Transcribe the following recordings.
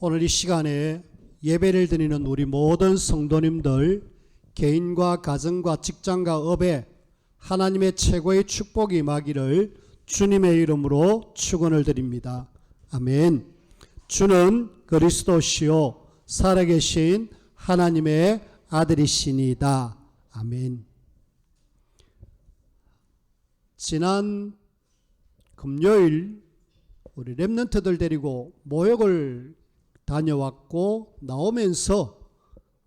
오늘 이 시간에 예배를 드리는 우리 모든 성도님들, 개인과 가정과 직장과 업에 하나님의 최고의 축복이 임하기를 주님의 이름으로 축원을 드립니다. 아멘. 주는 그리스도시요 살아계신 하나님의 아들이시니다. 아멘. 지난 금요일 우리 렘넌트들 데리고 모욕을 다녀왔고 나오면서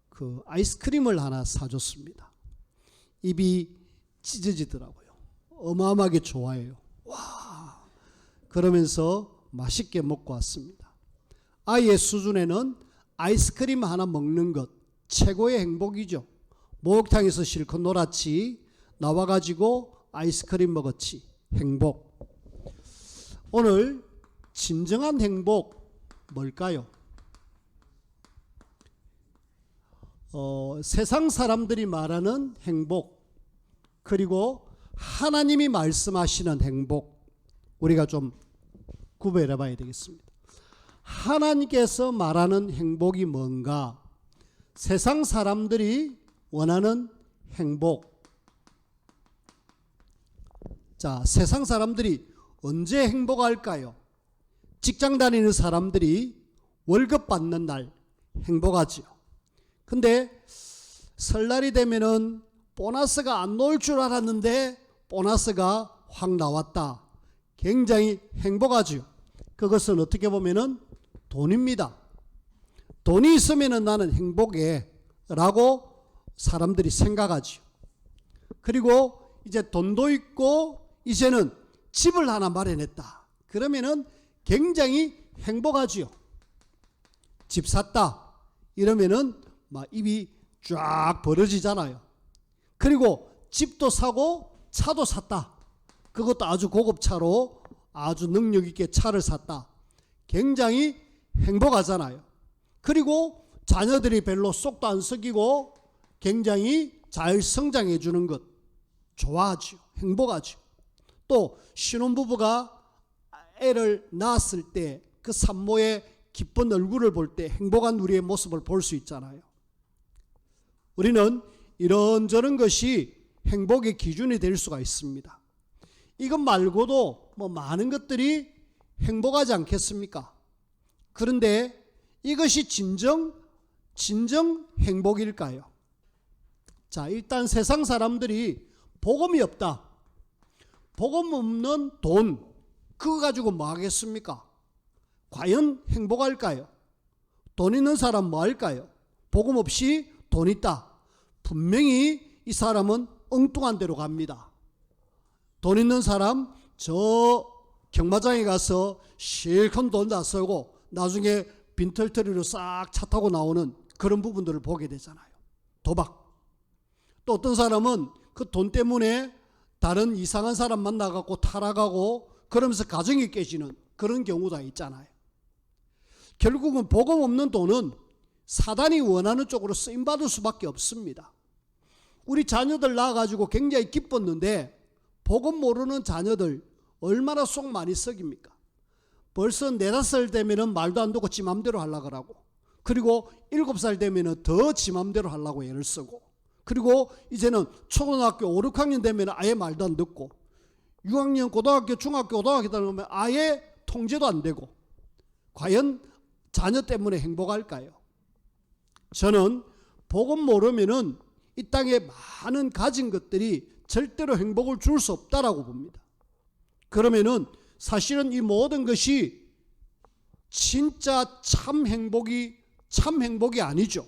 그 아이스크림을 하나 사줬습니다. 입이 찢어지더라고요. 어마어마하게 좋아해요. 와, 그러면서 맛있게 먹고 왔습니다. 아이의 수준에는 아이스크림 하나 먹는 것 최고의 행복이죠. 목욕탕에서 실컷 놀았지, 나와가지고 아이스크림 먹었지. 행복. 오늘 진정한 행복 뭘까요? 세상 사람들이 말하는 행복, 그리고 하나님이 말씀하시는 행복, 우리가 좀 구별해 봐야 되겠습니다. 하나님께서 말하는 행복이 뭔가? 세상 사람들이 원하는 행복. 자, 세상 사람들이 언제 행복할까요? 직장 다니는 사람들이 월급 받는 날 행복하지요. 근데 설날이 되면은 보너스가 안 나올 줄 알았는데 보너스가 확 나왔다. 굉장히 행복하지요. 그것은 어떻게 보면은 돈입니다. 돈이 있으면은 나는 행복해 라고 사람들이 생각하지요. 그리고 이제 돈도 있고 이제는 집을 하나 마련했다. 그러면은 굉장히 행복하지요. 집 샀다. 이러면은 막 입이 쫙 벌어지잖아요. 그리고 집도 사고 차도 샀다. 그것도 아주 고급 차로 아주 능력 있게 차를 샀다. 굉장히 행복하잖아요. 그리고 자녀들이 별로 쏙도 안 썩이고 굉장히 잘 성장해 주는 것 좋아하지요. 행복하지요. 또 신혼부부가 애를 낳았을 때 그 산모의 기쁜 얼굴을 볼 때 행복한 우리의 모습을 볼 수 있잖아요. 우리는 이런저런 것이 행복의 기준이 될 수가 있습니다. 이것 말고도 뭐 많은 것들이 행복하지 않겠습니까? 그런데 이것이 진정 행복일까요? 자, 일단 세상 사람들이 복음이 없다. 복음 없는 돈, 그거 가지고 뭐 하겠습니까? 과연 행복할까요? 돈 있는 사람 뭐 할까요? 복음 없이 돈 있다. 분명히 이 사람은 엉뚱한 데로 갑니다. 돈 있는 사람 저 경마장에 가서 실컷 돈 다 쓰고 나중에 빈털터리로 싹 차 타고 나오는 그런 부분들을 보게 되잖아요. 도박. 또 어떤 사람은 그 돈 때문에 다른 이상한 사람 만나갖고 타락하고 그러면서 가정이 깨지는 그런 경우도 있잖아요. 결국은 복음 없는 돈은 사단이 원하는 쪽으로 쓰임받을 수밖에 없습니다. 우리 자녀들 낳아가지고 굉장히 기뻤는데 복음 모르는 자녀들 얼마나 속 많이 썩입니까? 벌써 4-5살 되면은 말도 안 듣고 지 맘대로 하려고 하고, 그리고 7살 되면은 더 지 맘대로 하려고 애를 쓰고, 그리고 이제는 초등학교 5, 6학년 되면 아예 말도 안 듣고, 6학년 고등학교, 중학교, 고등학교 되면 아예 통제도 안 되고, 과연 자녀 때문에 행복할까요? 저는 복음 모르면은 이 땅에 많은 가진 것들이 절대로 행복을 줄 수 없다라고 봅니다. 그러면은 사실은 이 모든 것이 진짜 참 행복이 아니죠.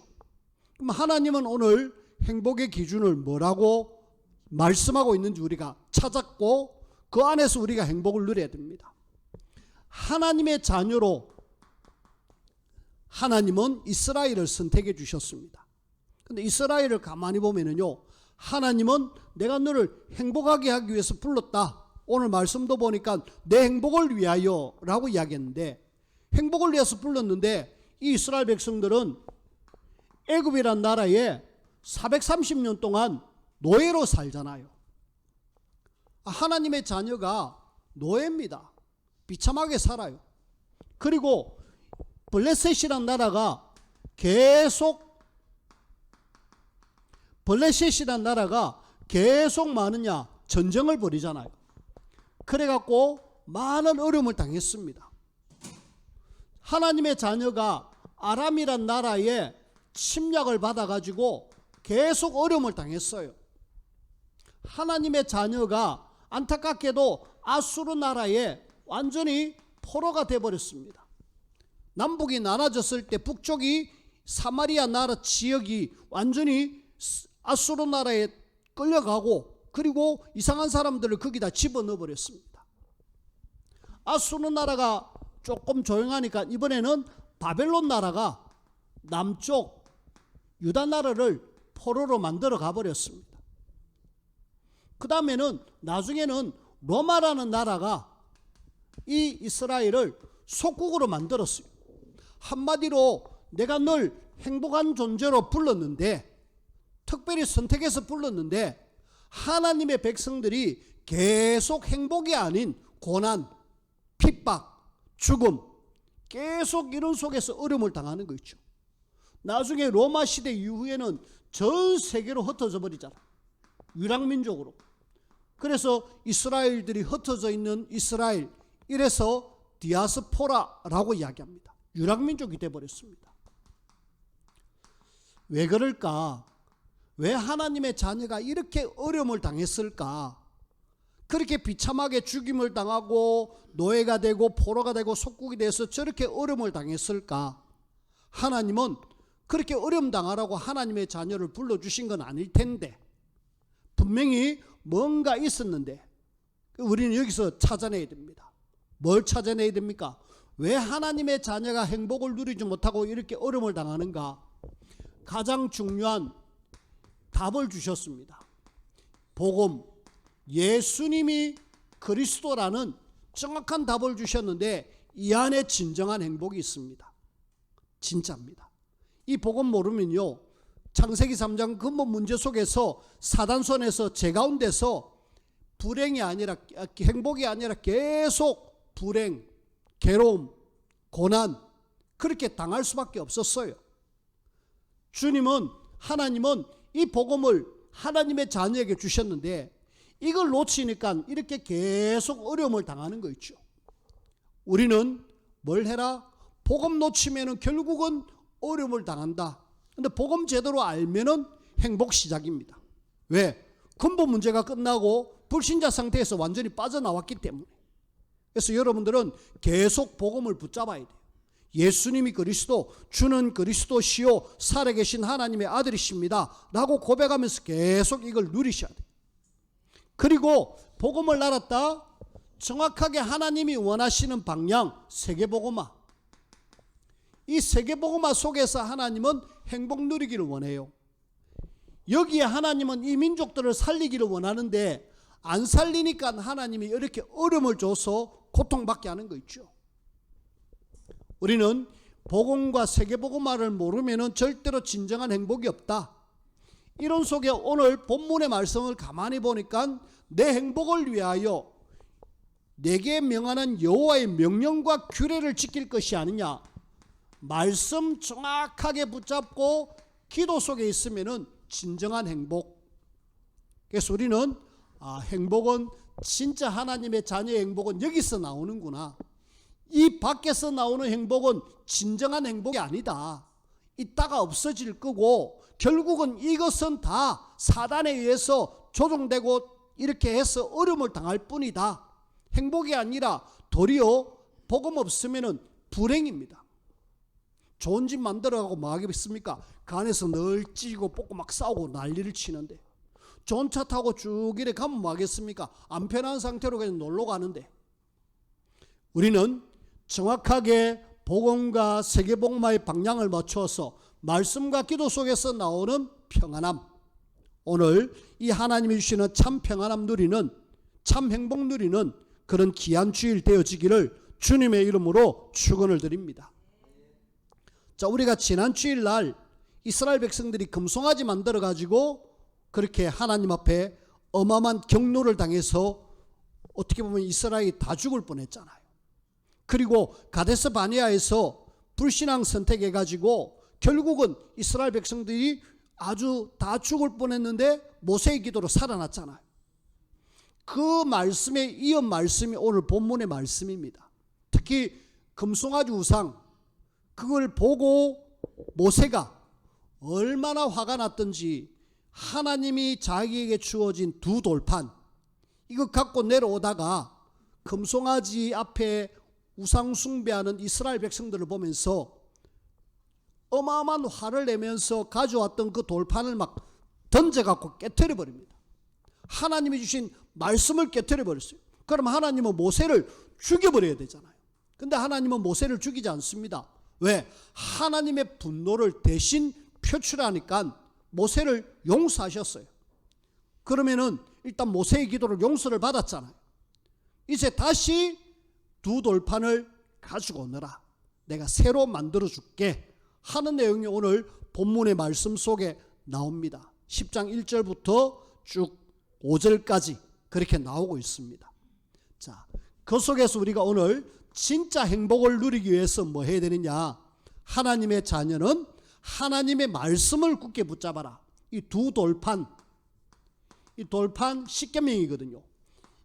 그럼 하나님은 오늘 행복의 기준을 뭐라고 말씀하고 있는지 우리가 찾았고 그 안에서 우리가 행복을 누려야 됩니다. 하나님의 자녀로 하나님은 이스라엘을 선택해 주셨습니다. 근데 이스라엘을 가만히 보면은요, 하나님은 내가 너를 행복하게 하기 위해서 불렀다. 오늘 말씀도 보니까 내 행복을 위하여 라고 이야기했는데, 행복을 위해서 불렀는데 이 이스라엘 백성들은 애굽이란 나라에 430년 동안 노예로 살잖아요. 하나님의 자녀가 노예입니다. 비참하게 살아요. 그리고 블레셋이란 나라가 계속 많으냐? 전쟁을 벌이잖아요. 그래갖고 많은 어려움을 당했습니다. 하나님의 자녀가 아람이란 나라에 침략을 받아가지고 계속 어려움을 당했어요. 하나님의 자녀가 안타깝게도 아수르 나라에 완전히 포로가 되어버렸습니다. 남북이 나눠졌을 때 북쪽이 사마리아 나라 지역이 완전히 아수르 나라에 끌려가고, 그리고 이상한 사람들을 거기다 집어넣어 버렸습니다. 아수르 나라가 조금 조용하니까 이번에는 바벨론 나라가 남쪽 유다 나라를 포로로 만들어 가버렸습니다. 그 다음에는 나중에는 로마라는 나라가 이 이스라엘을 속국으로 만들었어요. 한마디로 내가 널 행복한 존재로 불렀는데, 특별히 선택해서 불렀는데, 하나님의 백성들이 계속 행복이 아닌 고난, 핍박, 죽음, 계속 이런 속에서 어려움을 당하는 거 있죠. 나중에 로마 시대 이후에는 전 세계로 흩어져 버리잖아. 유랑민족으로. 그래서 이스라엘들이 흩어져 있는 이스라엘, 이래서 디아스포라라고 이야기합니다. 유랑민족이 되어버렸습니다. 왜 그럴까? 왜 하나님의 자녀가 이렇게 어려움을 당했을까? 그렇게 비참하게 죽임을 당하고 노예가 되고 포로가 되고 속국이 돼서 저렇게 어려움을 당했을까? 하나님은 그렇게 어려움 당하라고 하나님의 자녀를 불러주신 건 아닐 텐데, 분명히 뭔가 있었는데 우리는 여기서 찾아내야 됩니다. 뭘 찾아내야 됩니까? 왜 하나님의 자녀가 행복을 누리지 못하고 이렇게 어려움을 당하는가? 가장 중요한 답을 주셨습니다. 복음, 예수님이 그리스도라는 정확한 답을 주셨는데 이 안에 진정한 행복이 있습니다. 진짜입니다. 이 복음 모르면요, 창세기 3장 근본 문제 속에서 사단 손에서 제 가운데서 불행이 아니라 행복이 아니라 계속 불행, 괴로움, 고난 그렇게 당할 수밖에 없었어요. 하나님은 이 복음을 하나님의 자녀에게 주셨는데 이걸 놓치니까 이렇게 계속 어려움을 당하는 거 있죠. 우리는 뭘 해라? 복음 놓치면은 결국은 어려움을 당한다. 근데 복음 제대로 알면은 행복 시작입니다. 왜? 근본 문제가 끝나고 불신자 상태에서 완전히 빠져나왔기 때문에. 그래서 여러분들은 계속 복음을 붙잡아야 돼요. 예수님이 그리스도, 주는 그리스도시요 살아계신 하나님의 아들이십니다 라고 고백하면서 계속 이걸 누리셔야 돼요. 그리고 복음을 알았다, 정확하게 하나님이 원하시는 방향, 세계복음화. 이 세계복음화 속에서 하나님은 행복 누리기를 원해요. 여기에 하나님은 이 민족들을 살리기를 원하는데 안 살리니까 하나님이 이렇게 어려움을 줘서 고통받게 하는 거 있죠. 우리는 복음과 세계복음화를 모르면 절대로 진정한 행복이 없다. 이런 속에 오늘 본문의 말씀을 가만히 보니까 내 행복을 위하여 내게 명하는 여호와의 명령과 규례를 지킬 것이 아니냐. 말씀 정확하게 붙잡고 기도 속에 있으면 진정한 행복. 그래서 우리는 행복은 진짜 하나님의 자녀의 행복은 여기서 나오는구나. 이 밖에서 나오는 행복은 진정한 행복이 아니다. 있다가 없어질 거고 결국은 이것은 다 사단에 의해서 조종되고 이렇게 해서 어려움을 당할 뿐이다. 행복이 아니라 도리어 복음 없으면 불행입니다. 좋은 집 만들어가고 뭐 하겠습니까? 간에서 늘 찌고 뽑고 막 싸우고 난리를 치는데, 좋은 차 타고 쭉 이래 가면 뭐 하겠습니까? 안 편한 상태로 그냥 놀러 가는데. 우리는 정확하게 복음과 세계복음화의 방향을 맞춰서 말씀과 기도 속에서 나오는 평안함, 오늘 이 하나님이 주시는 참 평안함 누리는, 참 행복 누리는 그런 귀한 주일 되어지기를 주님의 이름으로 축원을 드립니다. 자, 우리가 지난 주일날 이스라엘 백성들이 금송아지 만들어 가지고 그렇게 하나님 앞에 어마어마한 경노를 당해서 어떻게 보면 이스라엘이 다 죽을 뻔했잖아요. 그리고 가데스 바네아에서 불신앙 선택해가지고 결국은 이스라엘 백성들이 아주 다 죽을 뻔했는데 모세의 기도로 살아났잖아요. 그 말씀에 이은 말씀이 오늘 본문의 말씀입니다. 특히 금송아지 우상, 그걸 보고 모세가 얼마나 화가 났던지 하나님이 자기에게 주어진 두 돌판, 이거 갖고 내려오다가 금송아지 앞에 우상 숭배하는 이스라엘 백성들을 보면서 어마어마한 화를 내면서 가져왔던 그 돌판을 막 던져갖고 깨트려 버립니다. 하나님이 주신 말씀을 깨트려 버렸어요. 그럼 하나님은 모세를 죽여버려야 되잖아요. 근데 하나님은 모세를 죽이지 않습니다. 왜? 하나님의 분노를 대신 표출하니까 모세를 용서하셨어요. 그러면은 일단 모세의 기도를 용서를 받았잖아요. 이제 다시 두 돌판을 가지고 오너라, 내가 새로 만들어 줄게 하는 내용이 오늘 본문의 말씀 속에 나옵니다. 10장 1절부터 쭉 5절까지 그렇게 나오고 있습니다. 자, 그 속에서 우리가 오늘 진짜 행복을 누리기 위해서 뭐 해야 되느냐? 하나님의 자녀는 하나님의 말씀을 굳게 붙잡아라. 이 두 돌판, 이 돌판 십계명이거든요.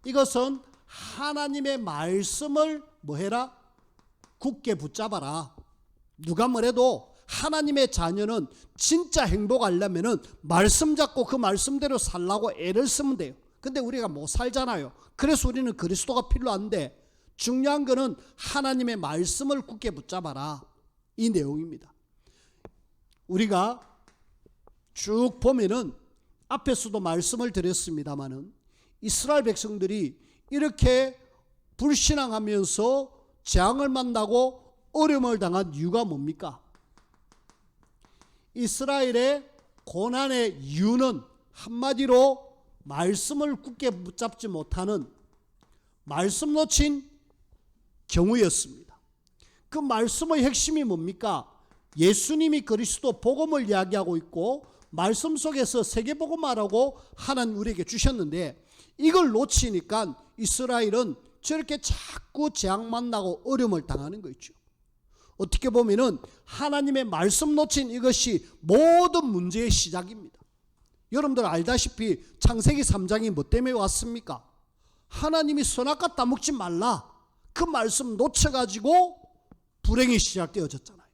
이것은 하나님의 말씀을 뭐 해라? 굳게 붙잡아라. 누가 뭐래도 하나님의 자녀는 진짜 행복하려면은 말씀 잡고 그 말씀대로 살라고 애를 쓰면 돼요. 근데 우리가 못 살잖아요. 그래서 우리는 그리스도가 필요한데, 중요한 거는 하나님의 말씀을 굳게 붙잡아라, 이 내용입니다. 우리가 쭉 보면은 앞에서도 말씀을 드렸습니다마는 이스라엘 백성들이 이렇게 불신앙하면서 재앙을 만나고 어려움을 당한 이유가 뭡니까? 이스라엘의 고난의 이유는 한마디로 말씀을 굳게 붙잡지 못하는 말씀 놓친 경우였습니다. 그 말씀의 핵심이 뭡니까? 예수님이 그리스도 복음을 이야기하고 있고 말씀 속에서 세계복음화라고 하나님 우리에게 주셨는데, 이걸 놓치니까 이스라엘은 저렇게 자꾸 재앙 만나고 어려움을 당하는 거 있죠. 어떻게 보면은 하나님의 말씀 놓친 이것이 모든 문제의 시작입니다. 여러분들 알다시피 창세기 3장이 뭐 때문에 왔습니까? 하나님이 선악과 따먹지 말라, 그 말씀 놓쳐가지고 불행이 시작되어졌잖아요.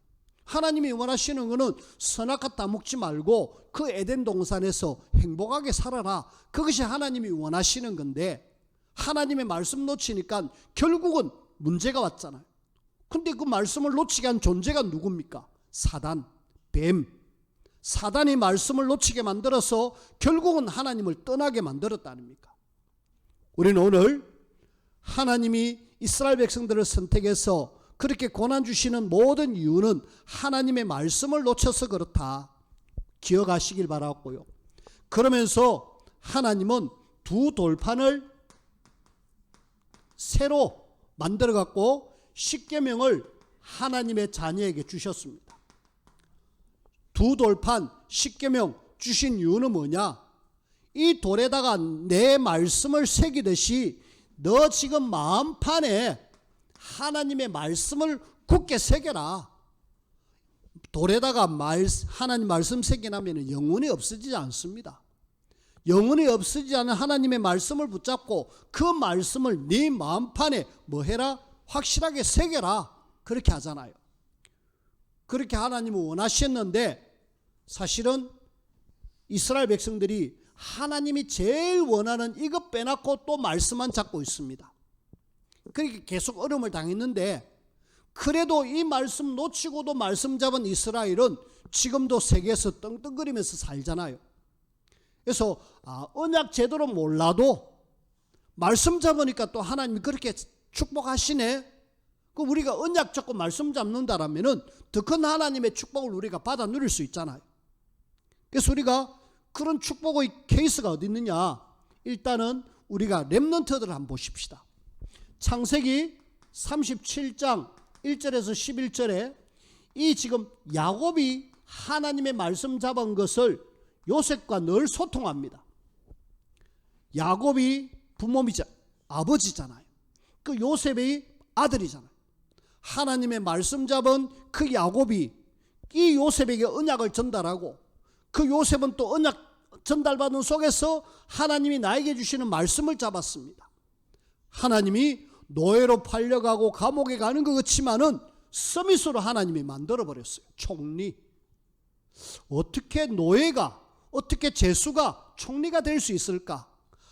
하나님이 원하시는 것은 선악과 따먹지 말고 그 에덴 동산에서 행복하게 살아라, 그것이 하나님이 원하시는 건데, 하나님의 말씀 놓치니까 결국은 문제가 왔잖아요. 근데 그 말씀을 놓치게 한 존재가 누굽니까? 사단, 뱀. 사단이 말씀을 놓치게 만들어서 결국은 하나님을 떠나게 만들었다 아닙니까? 우리는 오늘 하나님이 이스라엘 백성들을 선택해서 그렇게 고난 주시는 모든 이유는 하나님의 말씀을 놓쳐서 그렇다, 기억하시길 바라고요. 그러면서 하나님은 두 돌판을 새로 만들어 갖고 십계명을 하나님의 자녀에게 주셨습니다. 두 돌판 십계명 주신 이유는 뭐냐? 이 돌에다가 내 말씀을 새기듯이 너 지금 마음판에 하나님의 말씀을 굳게 새겨라. 돌에다가 하나님 말씀 새겨놓으면 영원히 없어지지 않습니다. 영원히 없어지지 않은 하나님의 말씀을 붙잡고 그 말씀을 네 마음판에 뭐 해라? 확실하게 새겨라. 그렇게 하잖아요. 그렇게 하나님은 원하셨는데, 사실은 이스라엘 백성들이 하나님이 제일 원하는 이것 빼놓고 또 말씀만 잡고 있습니다. 그렇게 계속 어려움을 당했는데, 그래도 이 말씀 놓치고도 말씀 잡은 이스라엘은 지금도 세계에서 떵떵거리면서 살잖아요. 그래서 언약 제대로 몰라도 말씀 잡으니까 또 하나님이 그렇게 축복하시네. 그 우리가 언약 잡고 말씀 잡는다라면은 더 큰 하나님의 축복을 우리가 받아 누릴 수 있잖아요. 그래서 우리가 그런 축복의 케이스가 어디 있느냐? 일단은 우리가 렘넌트들을 한번 보십시다. 창세기 37장 1절에서 11절에 이 지금 야곱이 하나님의 말씀 잡은 것을 요셉과 늘 소통합니다. 야곱이 부모이자 아버지잖아요. 그 요셉의 아들이잖아요. 하나님의 말씀 잡은 그 야곱이 이 요셉에게 언약을 전달하고, 그 요셉은 또 언약 전달받은 속에서 하나님이 나에게 주시는 말씀을 잡았습니다. 하나님이 노예로 팔려가고 감옥에 가는 것 같지만은 서밋으로 하나님이 만들어버렸어요. 총리. 어떻게 노예가, 어떻게 죄수가 총리가 될 수 있을까?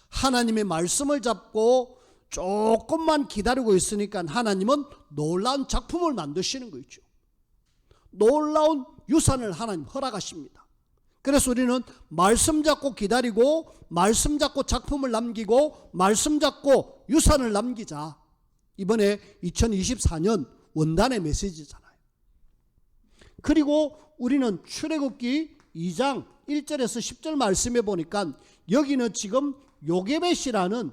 하나님의 말씀을 잡고 조금만 기다리고 있으니까 하나님은 놀라운 작품을 만드시는 거 있죠. 놀라운 유산을 하나님 허락하십니다. 그래서 우리는 말씀 잡고 기다리고, 말씀 잡고 작품을 남기고, 말씀 잡고 유산을 남기자. 이번에 2024년 원단의 메시지잖아요. 그리고 우리는 출애굽기 2장 1절에서 10절 말씀해 보니까 여기는 지금 요게벳이라는,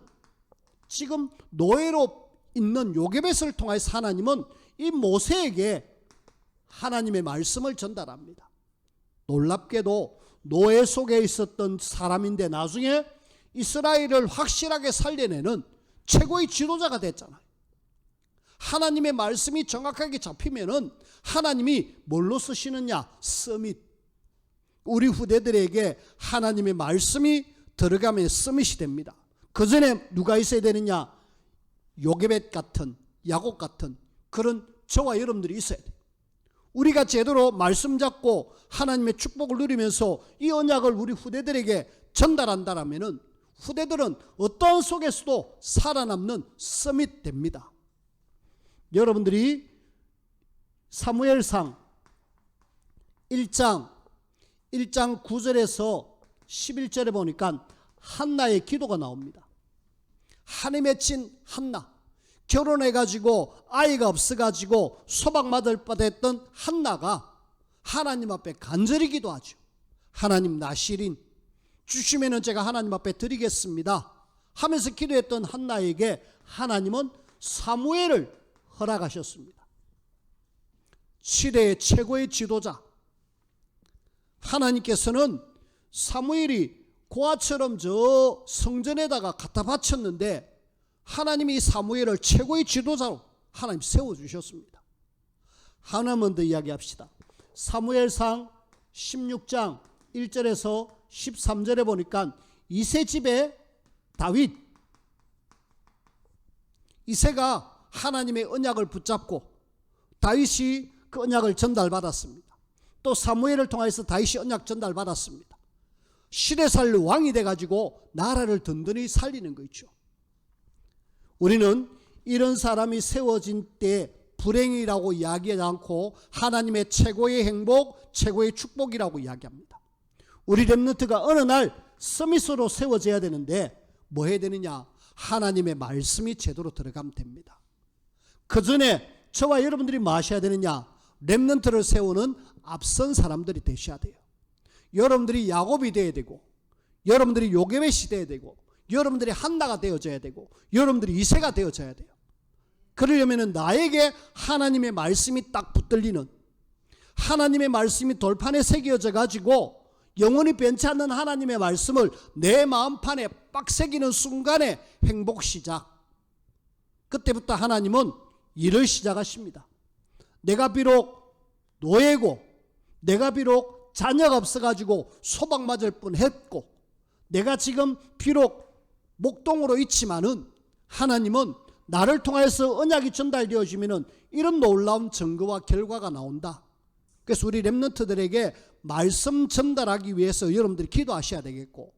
지금 노예로 있는 요게벳을 통해서 하나님은 이 모세에게 하나님의 말씀을 전달합니다. 놀랍게도 노예 속에 있었던 사람인데 나중에 이스라엘을 확실하게 살려내는 최고의 지도자가 됐잖아요. 하나님의 말씀이 정확하게 잡히면은 하나님이 뭘로 쓰시느냐? 서밋. 우리 후대들에게 하나님의 말씀이 들어가면 서밋이 됩니다. 그 전에 누가 있어야 되느냐? 요게벳 같은, 야곱 같은 그런 저와 여러분들이 있어야 돼요. 우리가 제대로 말씀 잡고 하나님의 축복을 누리면서 이 언약을 우리 후대들에게 전달한다라면은 후대들은 어떤 속에서도 살아남는 서밋 됩니다. 여러분들이 사무엘상 1장 9절에서 11절에 보니까 한나의 기도가 나옵니다. 한이 맺힌 한나, 결혼해가지고 아이가 없어가지고 소박맞을 뻔했던 한나가 하나님 앞에 간절히 기도하죠. 하나님, 나실인 주시면은 제가 하나님 앞에 드리겠습니다 하면서 기도했던 한나에게 하나님은 사무엘을 허락하셨습니다. 시대의 최고의 지도자. 하나님께서는 사무엘이 고아처럼 저 성전에다가 갖다 바쳤는데 하나님이 사무엘을 최고의 지도자로 하나님 세워주셨습니다. 하나만 더 이야기합시다. 사무엘상 16장 1절에서 13절에 보니까 이새 집에 다윗, 이새가 하나님의 언약을 붙잡고 다윗이 그 언약을 전달받았습니다. 또 사무엘을 통해서 다윗이 언약 전달받았습니다. 시대살로 왕이 돼가지고 나라를 든든히 살리는 거 있죠. 우리는 이런 사람이 세워진 때 불행이라고 이야기하지 않고 하나님의 최고의 행복, 최고의 축복이라고 이야기합니다. 우리 렘넌트가 어느 날 서밋으로 세워져야 되는데 뭐 해야 되느냐? 하나님의 말씀이 제대로 들어가면 됩니다. 그 전에 저와 여러분들이 뭐 하셔야 되느냐? 렘넌트를 세우는 앞선 사람들이 되셔야 돼요. 여러분들이 야곱이 되어야 되고, 여러분들이 요게벳이 되어야 되고, 여러분들이 한나가 되어져야 되고, 여러분들이 이새가 되어져야 돼요. 그러려면 나에게 하나님의 말씀이 딱 붙들리는, 하나님의 말씀이 돌판에 새겨져 가지고 영원히 변치 않는 하나님의 말씀을 내 마음판에 빡 새기는 순간에 행복 시작. 그때부터 하나님은 일을 시작하십니다. 내가 비록 노예고, 내가 비록 자녀가 없어가지고 소박 맞을 뻔했고, 내가 지금 비록 목동으로 있지만은 하나님은 나를 통해서 언약이 전달되어지면은 이런 놀라운 증거와 결과가 나온다. 그래서 우리 렘넌트들에게 말씀 전달하기 위해서 여러분들이 기도하셔야 되겠고,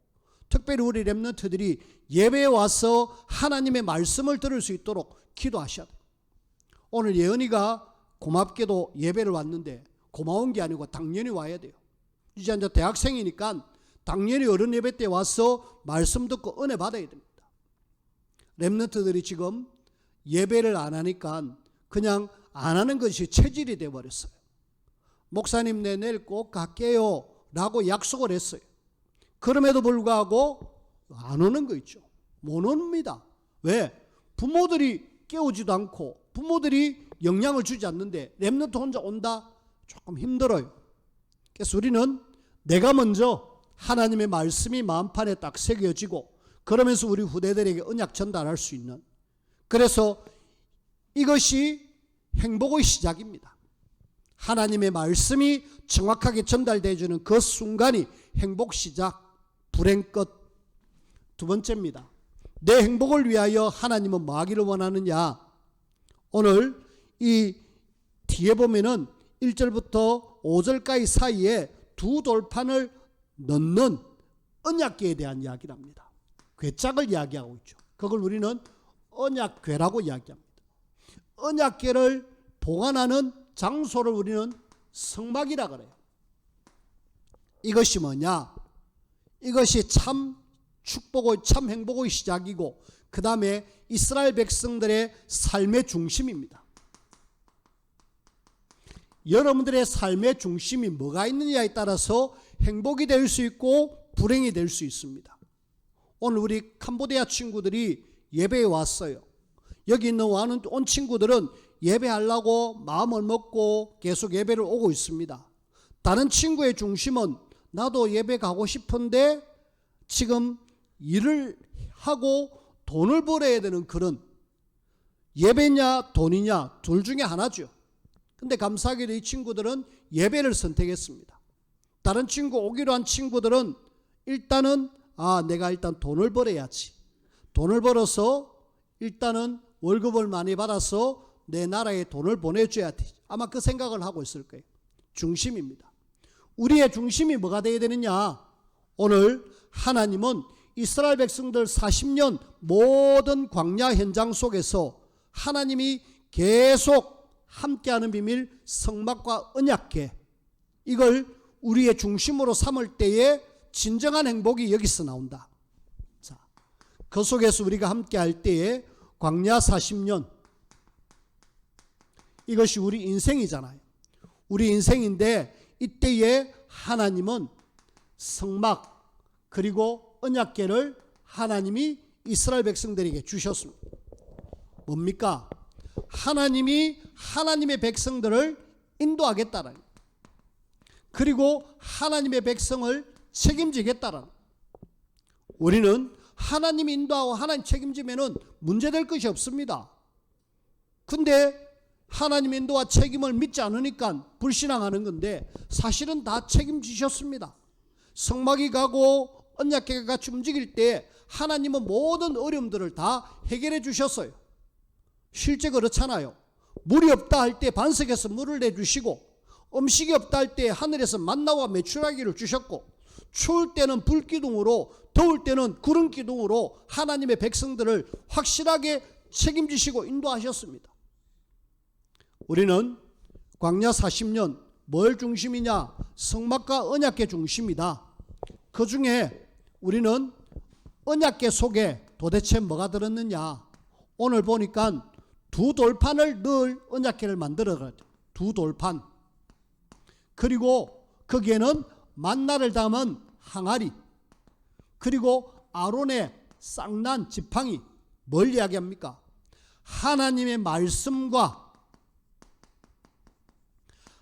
특별히 우리 렘넌트들이 예배에 와서 하나님의 말씀을 들을 수 있도록 기도하셔야 돼요. 오늘 예언이가 고맙게도 예배를 왔는데 고마운 게 아니고 당연히 와야 돼요. 이제 대학생이니까 당연히 어른 예배 때 와서 말씀 듣고 은혜 받아야 됩니다. 렘넌트들이 지금 예배를 안 하니까 그냥 안 하는 것이 체질이 되어버렸어요. 목사님 내일 꼭 갈게요 라고 약속을 했어요. 그럼에도 불구하고 안 오는 거 있죠. 못 옵니다. 왜? 부모들이 깨우지도 않고 부모들이 영향을 주지 않는데 렘넌트 혼자 온다? 조금 힘들어요. 그래서 우리는 내가 먼저 하나님의 말씀이 마음판에 딱 새겨지고, 그러면서 우리 후대들에게 언약 전달할 수 있는, 그래서 이것이 행복의 시작입니다. 하나님의 말씀이 정확하게 전달되어 주는 그 순간이 행복 시작, 불행 끝. 두 번째입니다. 내 행복을 위하여 하나님은 뭐 하기를 원하느냐? 오늘 이 뒤에 보면은 1절부터 5절까지 사이에 두 돌판을 넣는 언약궤에 대한 이야기를 합니다. 궤짝을 이야기하고 있죠. 그걸 우리는 언약궤라고 이야기합니다. 언약궤를 보관하는 장소를 우리는 성막이라 그래요. 이것이 뭐냐? 이것이 참 축복의, 참 행복의 시작이고, 그 다음에 이스라엘 백성들의 삶의 중심입니다. 여러분들의 삶의 중심이 뭐가 있느냐에 따라서 행복이 될 수 있고 불행이 될 수 있습니다. 오늘 우리 캄보디아 친구들이 예배에 왔어요. 여기 있는 온 친구들은 예배하려고 마음을 먹고 계속 예배를 오고 있습니다. 다른 친구의 중심은 나도 예배 가고 싶은데 지금 일을 하고 돈을 벌어야 되는 그런, 예배냐 돈이냐 둘 중에 하나죠. 근데 감사하게도 이 친구들은 예배를 선택했습니다. 다른 친구, 오기로 한 친구들은 일단은 내가 일단 돈을 벌어야지. 돈을 벌어서 일단은 월급을 많이 받아서 내 나라에 돈을 보내줘야 돼. 아마 그 생각을 하고 있을 거예요. 중심입니다. 우리의 중심이 뭐가 되어야 되느냐? 오늘 하나님은 이스라엘 백성들 40년 모든 광야 현장 속에서 하나님이 계속 함께하는 비밀, 성막과 언약궤, 이걸 우리의 중심으로 삼을 때에 진정한 행복이 여기서 나온다. 자, 그 속에서 우리가 함께할 때에 광야 40년, 이것이 우리 인생이잖아요. 우리 인생인데 이때에 하나님은 성막 그리고 언약궤를 하나님이 이스라엘 백성들에게 주셨습니다. 뭡니까? 하나님이 하나님의 백성들을 인도하겠다는, 그리고 하나님의 백성을 책임지겠다는. 우리는 하나님 인도하고 하나님 책임지면은 문제될 것이 없습니다. 근데 하나님 인도와 책임을 믿지 않으니까 불신앙하는 건데, 사실은 다 책임지셨습니다. 성막이 가고 언약궤가 같이 움직일 때 하나님은 모든 어려움들을 다 해결해 주셨어요. 실제 그렇잖아요. 물이 없다 할 때 반석에서 물을 내주시고, 음식이 없다 할 때 하늘에서 만나와 메추라기를 주셨고, 추울 때는 불기둥으로, 더울 때는 구름기둥으로 하나님의 백성들을 확실하게 책임지시고 인도하셨습니다. 우리는 광야 40년 뭘 중심이냐? 성막과 언약궤 중심이다. 그 중에 우리는 언약궤 속에 도대체 뭐가 들었느냐? 오늘 보니까 두 돌판을 늘 언약궤를 만들어가야 돼. 두 돌판. 그리고 거기에는 만나를 담은 항아리, 그리고 아론의 쌍난 지팡이. 뭘 이야기합니까? 하나님의 말씀과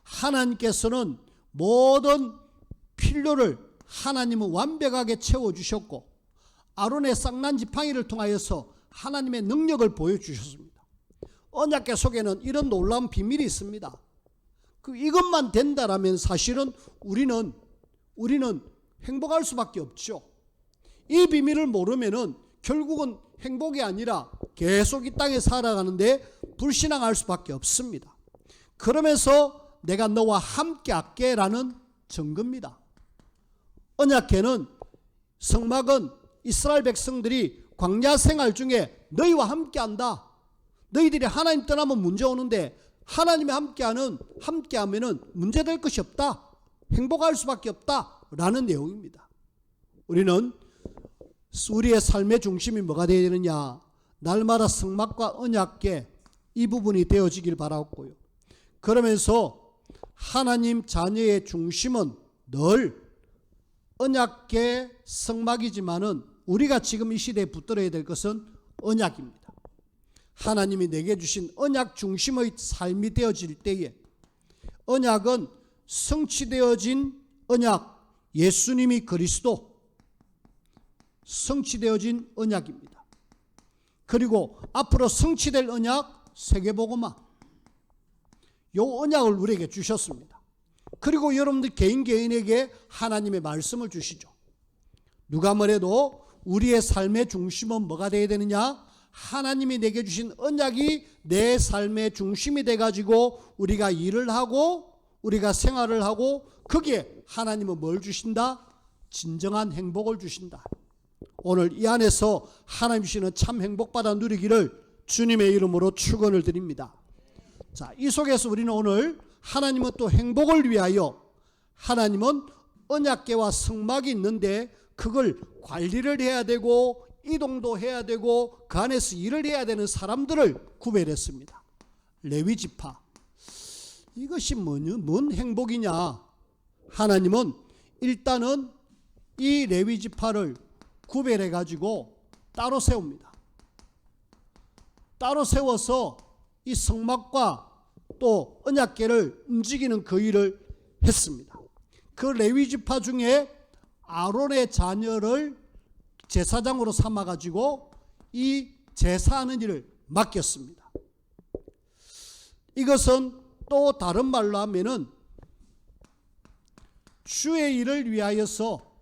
하나님께서는 모든 필요를 하나님은 완벽하게 채워주셨고, 아론의 쌍난 지팡이를 통하여서 하나님의 능력을 보여주셨습니다. 언약궤 속에는 이런 놀라운 비밀이 있습니다. 이것만 된다라면 사실은 우리는 행복할 수밖에 없죠. 이 비밀을 모르면은 결국은 행복이 아니라 계속 이 땅에 살아가는데 불신앙할 수밖에 없습니다. 그러면서 내가 너와 함께 할게라는 증거입니다. 언약궤는, 성막은 이스라엘 백성들이 광야 생활 중에 너희와 함께한다. 너희들이 하나님 떠나면 문제 오는데 하나님이 함께하면은 문제될 것이 없다. 행복할 수밖에 없다라는 내용입니다. 우리는 우리의 삶의 중심이 뭐가 되어야 되느냐? 날마다 성막과 언약궤, 이 부분이 되어지길 바라고요. 그러면서 하나님 자녀의 중심은 늘 언약궤, 성막이지만은 우리가 지금 이 시대에 붙들어야 될 것은 언약입니다. 하나님이 내게 주신 언약 중심의 삶이 되어질 때에, 언약은 성취되어진 언약, 예수님이 그리스도, 성취되어진 언약입니다. 그리고 앞으로 성취될 언약, 세계복음화. 요 언약을 우리에게 주셨습니다. 그리고 여러분들 개인에게 하나님의 말씀을 주시죠. 누가 뭐래도 우리의 삶의 중심은 뭐가 되어야 되느냐? 하나님이 내게 주신 언약이 내 삶의 중심이 돼가지고 우리가 일을 하고 우리가 생활을 하고 거기에 하나님은 뭘 주신다? 진정한 행복을 주신다. 오늘 이 안에서 하나님 주시는 참 행복받아 누리기를 주님의 이름으로 축원을 드립니다. 자, 이 속에서 우리는 오늘 하나님은 또 행복을 위하여 하나님은 언약궤와 성막이 있는데 그걸 관리를 해야 되고 이동도 해야 되고 그 안에서 일을 해야 되는 사람들을 구별했습니다. 레위 지파. 이것이 뭔 행복이냐? 하나님은 일단은 이 레위 지파를 구별해 가지고 따로 세웁니다. 따로 세워서 이 성막과 또 언약궤를 움직이는 그 일을 했습니다. 그 레위 지파 중에 아론의 자녀를 제사장으로 삼아 가지고 이 제사하는 일을 맡겼습니다. 이것은 또 다른 말로 하면은 주의 일을 위하여서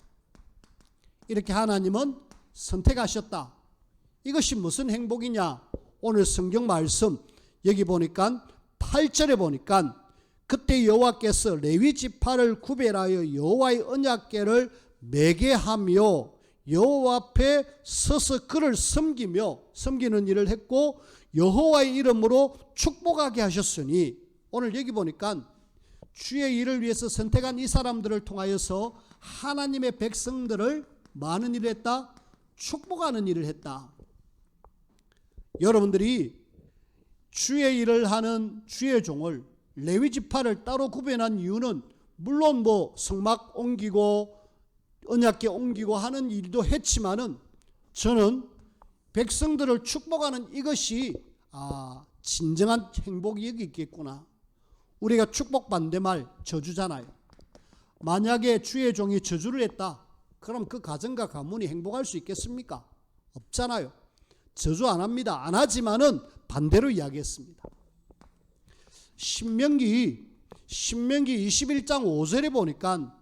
이렇게 하나님은 선택하셨다. 이것이 무슨 행복이냐? 오늘 성경 말씀 여기 보니까 8절에 보니까 그때 여호와께서 레위 지파를 구별하여 여호와의 언약궤를 매게 하며 여호와 앞에 서서 그를 섬기는 일을 했고 여호와의 이름으로 축복하게 하셨으니 오늘 여기 보니까 주의 일을 위해서 선택한 이 사람들을 통하여서 하나님의 백성들을 많은 일을 했다? 축복하는 일을 했다. 여러분들이 주의 일을 하는 주의 종을 레위 지파를 따로 구별한 이유는 물론 뭐 성막 옮기고 언약궤 옮기고 하는 일도 했지만은 저는 백성들을 축복하는 이것이 진정한 행복이 여기 있겠구나. 우리가 축복 반대말 저주잖아요. 만약에 주의 종이 저주를 했다. 그럼 그 가정과 가문이 행복할 수 있겠습니까? 없잖아요. 저주 안 합니다. 안 하지만은 반대로 이야기했습니다. 신명기 21장 5절에 보니까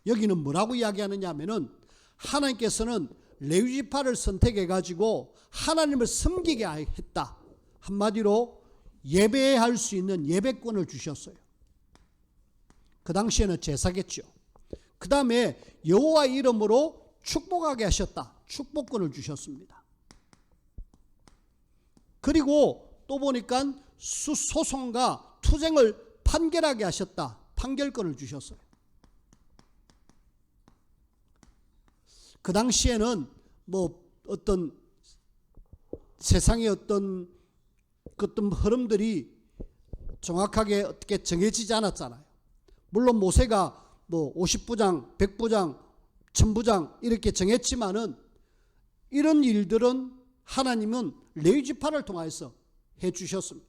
여기는 뭐라고 이야기하느냐 하면은 하나님께서는 레위 지파를 선택해 가지고 하나님을 섬기게 했다. 한마디로 예배할 수 있는 예배권을 주셨어요. 그 당시에는 제사겠죠. 그 다음에 여호와 이름으로 축복하게 하셨다. 축복권을 주셨습니다. 그리고 또 보니까 소송과 투쟁을 판결하게 하셨다. 판결권을 주셨어요. 그 당시에는 뭐 어떤 세상의 어떤 흐름들이 정확하게 어떻게 정해지지 않았잖아요. 물론 모세가 뭐 50부장, 100부장, 1000부장 이렇게 정했지만은 이런 일들은 하나님은 레위 지파를 통해서 해 주셨습니다.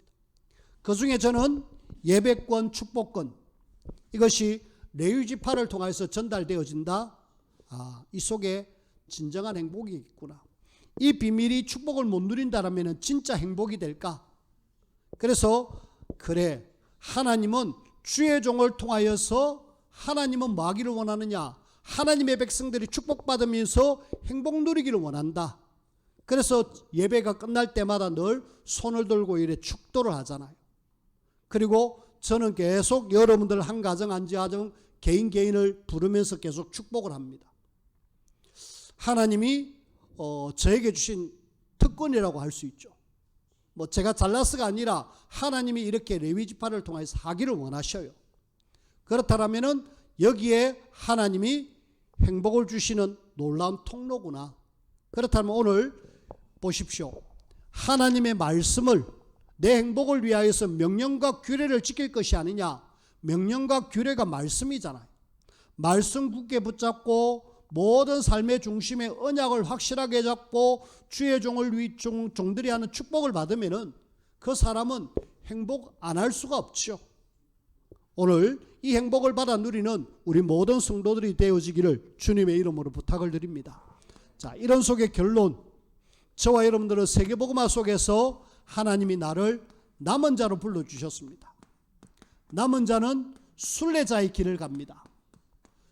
그 중에 저는 예배권, 축복권 이것이 레위 지파를 통해서 전달되어진다. 이 속에 진정한 행복이 있구나. 이 비밀이 축복을 못 누린다라면 진짜 행복이 될까? 그래서 그래, 하나님은 주의 종을 통하여서 하나님은 뭐 하기를 원하느냐? 하나님의 백성들이 축복받으면서 행복 누리기를 원한다. 그래서 예배가 끝날 때마다 늘 손을 들고 이래 축도를 하잖아요. 그리고 저는 계속 여러분들 한 가정 한 가정 개인을 부르면서 계속 축복을 합니다. 하나님이 저에게 주신 특권이라고 할 수 있죠. 뭐 제가 잘나서가 아니라 하나님이 이렇게 레위 지파를 통해서 하기를 원하셔요. 그렇다면은 여기에 하나님이 행복을 주시는 놀라운 통로구나. 그렇다면 오늘 보십시오. 하나님의 말씀을 내 행복을 위하여서 명령과 규례를 지킬 것이 아니냐. 명령과 규례가 말씀이잖아요. 말씀 굳게 붙잡고 모든 삶의 중심에 언약을 확실하게 잡고 주의 종들이 하는 축복을 받으면은 그 사람은 행복 안 할 수가 없죠. 오늘 이 행복을 받아 누리는 우리 모든 성도들이 되어지기를 주님의 이름으로 부탁을 드립니다. 자, 이런 속의 결론, 저와 여러분들은 세계복음화 속에서 하나님이 나를 남은 자로 불러주셨습니다. 남은 자는 순례자의 길을 갑니다.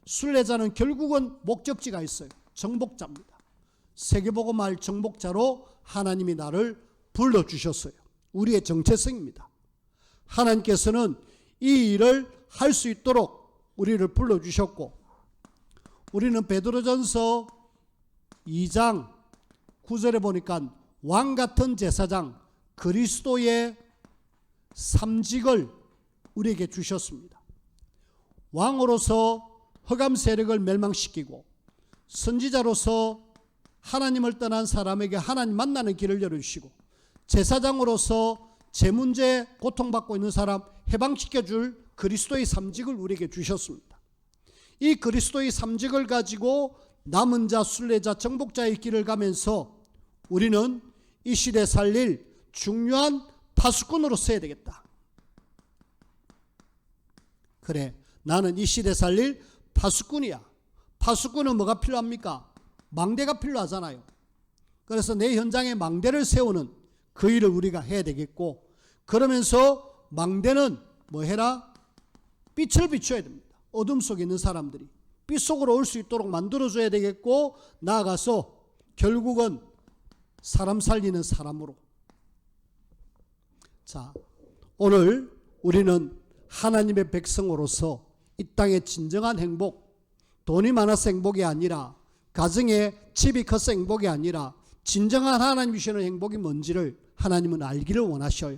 순례자는 결국은 목적지가 있어요. 정복자입니다. 세계복음할 정복자로 하나님이 나를 불러주셨어요. 우리의 정체성입니다. 하나님께서는 이 일을 할 수 있도록 우리를 불러주셨고, 우리는 베드로전서 2장 9절에 보니까 왕같은 제사장 그리스도의 삼직을 우리에게 주셨습니다. 왕으로서 흑암 세력을 멸망시키고, 선지자로서 하나님을 떠난 사람에게 하나님 만나는 길을 열어주시고, 제사장으로서 제 문제 고통받고 있는 사람 해방시켜줄 그리스도의 삼직을 우리에게 주셨습니다. 이 그리스도의 삼직을 가지고 남은 자, 순례자, 정복자의 길을 가면서 우리는 이 시대 살릴 중요한 파수꾼으로 서야 되겠다. 그래, 나는 이 시대 살릴 파수꾼이야. 파수꾼은 뭐가 필요합니까? 망대가 필요하잖아요. 그래서 내 현장에 망대를 세우는 그 일을 우리가 해야 되겠고, 그러면서 망대는 뭐 해라? 빛을 비춰야 됩니다. 어둠 속에 있는 사람들이 빛 속으로 올 수 있도록 만들어줘야 되겠고, 나아가서 결국은 사람 살리는 사람으로. 자, 오늘 우리는 하나님의 백성으로서 이 땅의 진정한 행복, 돈이 많아서 행복이 아니라, 가정에 집이 커서 행복이 아니라, 진정한 하나님이 주시는 행복이 뭔지를 하나님은 알기를 원하셔요.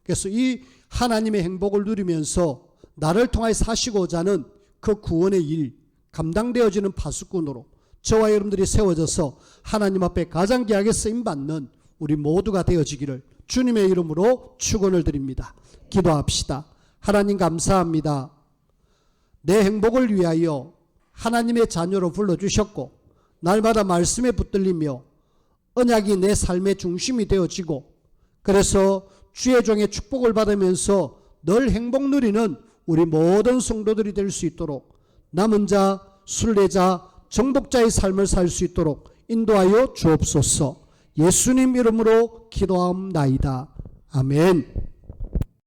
그래서 이 하나님의 행복을 누리면서 나를 통하여 사시고자 하는 그 구원의 일, 감당되어지는 파수꾼으로 저와 여러분들이 세워져서 하나님 앞에 가장 귀하게 쓰임받는 우리 모두가 되어지기를 주님의 이름으로 축원을 드립니다. 기도합시다. 하나님 감사합니다. 내 행복을 위하여 하나님의 자녀로 불러주셨고, 날마다 말씀에 붙들리며 언약이 내 삶의 중심이 되어지고, 그래서 주의 종의 축복을 받으면서 늘 행복 누리는 우리 모든 성도들이 될 수 있도록, 남은 자, 순례자, 정복자의 삶을 살 수 있도록 인도하여 주옵소서. 예수님 이름으로 기도하옵나이다. 아멘.